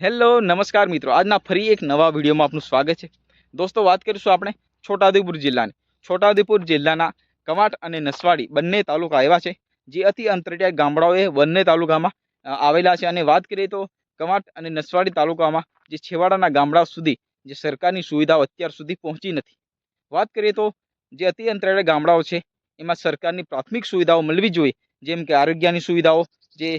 Hello નમસ્કાર મિત્રો, આજના ફરી એક નવા વિડીયોમાં આપનું સ્વાગત છે. દોસ્તો, વાત કરીશું આપણે છોટાઉદેપુર જિલ્લાની. છોટાઉદેપુર જિલ્લાના કવાંટ અને નસવાડી બંને તાલુકા એવા છે જે અતિ અંતરિયાળ ગામડાઓ એ બંને તાલુકામાં આવેલા છે. અને વાત કરીએ તો કવાંટ અને નસવાડી તાલુકામાં જે છેવાડાના ગામડાઓ સુધી જે સરકારની સુવિધાઓ અત્યાર સુધી પહોંચી નથી. વાત કરીએ તો જે અતિ અંતરિયાળ ગામડાઓ છે એમાં સરકારની પ્રાથમિક સુવિધાઓ મળવી જોઈએ, જેમ કે આરોગ્યની સુવિધાઓ, જે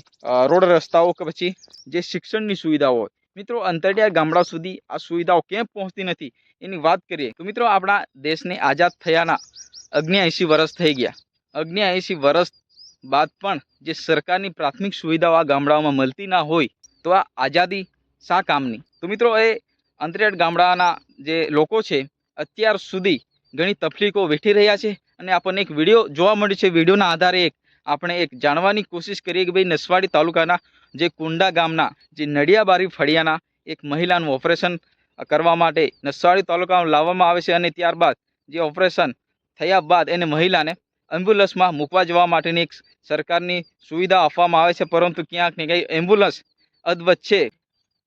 રોડ રસ્તાઓ કે પછી જે શિક્ષણની સુવિધાઓ હોય. મિત્રો, અંતરિયાળ ગામડાઓ સુધી આ સુવિધાઓ કેમ પહોંચતી નથી એની વાત કરીએ તો મિત્રો, આપણા દેશને આઝાદ થયાના 79 વર્ષ થઈ ગયા. 79 વર્ષ બાદ પણ જે સરકારની પ્રાથમિક સુવિધાઓ આ ગામડાઓમાં મળતી ના હોય તો આ આઝાદી શા કામની? તો મિત્રો, એ અંતરિયાળ ગામડાના જે લોકો છે અત્યાર સુધી ઘણી તકલીફો વેઠી રહ્યા છે. અને આપણને એક વિડીયો જોવા મળ્યો છે. વિડીયોના આધારે આપણે એક જાણવાની કોશિશ કરીએ કે ભાઈ, નસવાડી તાલુકાના જે કુંડા ગામના જે નડિયાબારી ફળિયાના એક મહિલાનું ઓપરેશન કરવા માટે નસવાડી તાલુકામાં લાવવામાં આવે છે. અને ત્યારબાદ જે ઓપરેશન થયા બાદ એને મહિલાને એમ્બ્યુલન્સમાં મૂકવા જવા માટેની એક સરકારની સુવિધા આપવામાં આવે છે, પરંતુ ક્યાંક ને ક્યાંક એમ્બ્યુલન્સ અધવચ્ચે,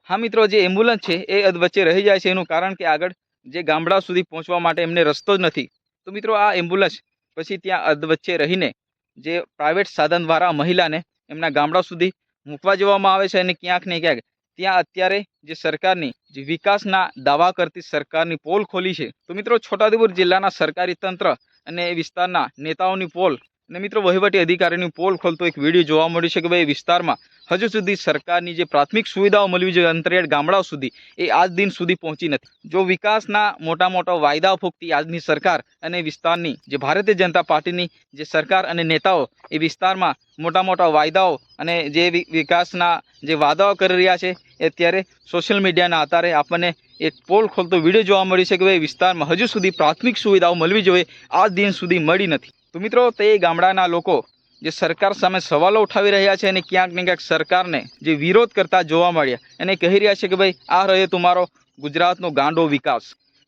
હા મિત્રો, જે એમ્બ્યુલન્સ છે એ અધવચ્ચે રહી જાય છે. એનું કારણ કે આગળ જે ગામડા સુધી પહોંચવા માટે એમને રસ્તો જ નથી. તો મિત્રો, આ એમ્બ્યુલન્સ પછી ત્યાં અધવચ્ચે રહીને જે પ્રાઇવેટ સાધન દ્વારા મહિલાને એમના ગામડા સુધી મૂકવા જવામાં આવે છે. અને ક્યાંક ને ક્યાંક ત્યાં અત્યારે જે સરકારની જે વિકાસના દાવા કરતી સરકારની પોલ ખોલી છે. તો મિત્રો, છોટાઉદેપુર જિલ્લાના સરકારી તંત્ર અને એ વિસ્તારના નેતાઓની પોલ અને મિત્રો વહીવટી અધિકારીની પોલ ખોલતો એક વિડીયો જોવા મળ્યો છે કે ભાઈ, વિસ્તારમાં હજુ સુધી સરકારની જે પ્રાથમિક સુવિધાઓ મળવી જોઈએ અંતરિયાળ ગામડાઓ સુધી, એ આજ દિન સુધી પહોંચી નથી. જો વિકાસના મોટા મોટા વાયદાઓ ફૂંકતી આજની સરકાર અને વિસ્તારની જે ભારતીય જનતા પાર્ટીની જે સરકાર અને નેતાઓ એ વિસ્તારમાં મોટા મોટા વાયદાઓ અને જે વિકાસના જે વાદાઓ કરી રહ્યા છે, એ અત્યારે સોશિયલ મીડિયાના આધારે આપણને એક પોલ ખોલતો વિડીયો જોવા મળ્યો છે કે ભાઈ, વિસ્તારમાં હજુ સુધી પ્રાથમિક સુવિધાઓ મળવી જોઈએ, આજ દિન સુધી મળી નથી. તો મિત્રો, તે ગામડાના લોકો જે સરકાર સામે સવાલો ઉઠાવી રહ્યા છે અને ક્યાંક ને ક્યાંક સરકારને જે વિરોધ કરતા જોવા મળ્યા અને કહી રહ્યા છે કે ભાઈ, આ રહ્યો તમારો ગુજરાતનો ગાંડો વિકાસ.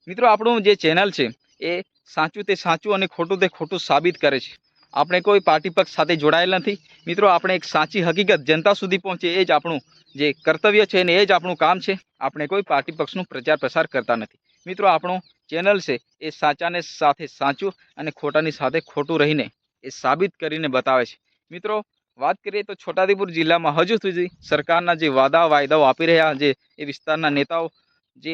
મિત્રો, આપણું જે ચેનલ છે એ સાચું તે સાચું અને ખોટું તે ખોટું સાબિત કરે છે. આપણે કોઈ પાર્ટી પક્ષ સાથે જોડાયેલ નથી. મિત્રો, આપણે એક સાચી હકીકત જનતા સુધી પહોંચે એ જ આપણું જે કર્તવ્ય છે અને એ જ આપણું કામ છે. આપણે કોઈ પાર્ટી પક્ષનું પ્રચાર પ્રસાર કરતા નથી. મિત્રો, આપણું ચેનલ છે એ સાચાને સાથે સાચું અને ખોટાની સાથે ખોટું રહીને એ સાબિત કરીને બતાવે છે. મિત્રો, વાત કરીએ તો છોટાઉદેપુર જિલ્લામાં હજુ સુધી સરકારના જે વાયદાઓ આપી રહ્યા જે એ વિસ્તારના નેતાઓ, જે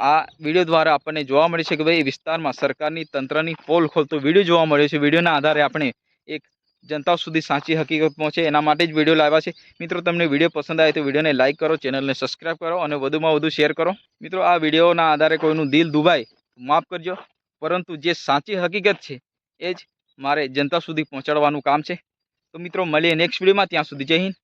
આ વિડીયો દ્વારા આપણને જોવા મળે છે કે ભાઈ, વિસ્તારમાં સરકારની તંત્રની પોલ ખોલતો વિડીયો જોવા મળ્યો છે. વિડીયોના આધારે આપણે એક જનતા સુધી સાચી હકીકત પહોંચે એના માટે જ વિડીયો લાવ્યા છે. મિત્રો, તમને વિડીયો પસંદ આવે તો વિડીયોને લાઇક કરો, ચેનલને સબસ્ક્રાઈબ કરો અને વધુમાં વધુ શેર કરો. મિત્રો, આ વિડીયોના આધારે કોઈનું દિલ દુભાય માફ કરજો, પરંતુ જે સાચી હકીકત છે એ જ મારે જનતા સુધી પહોંચાડવાનું કામ છે. તો મિત્રો, મળીએ નેક્સ્ટ વિડીયોમાં. ત્યાં સુધી જય હિન્દ.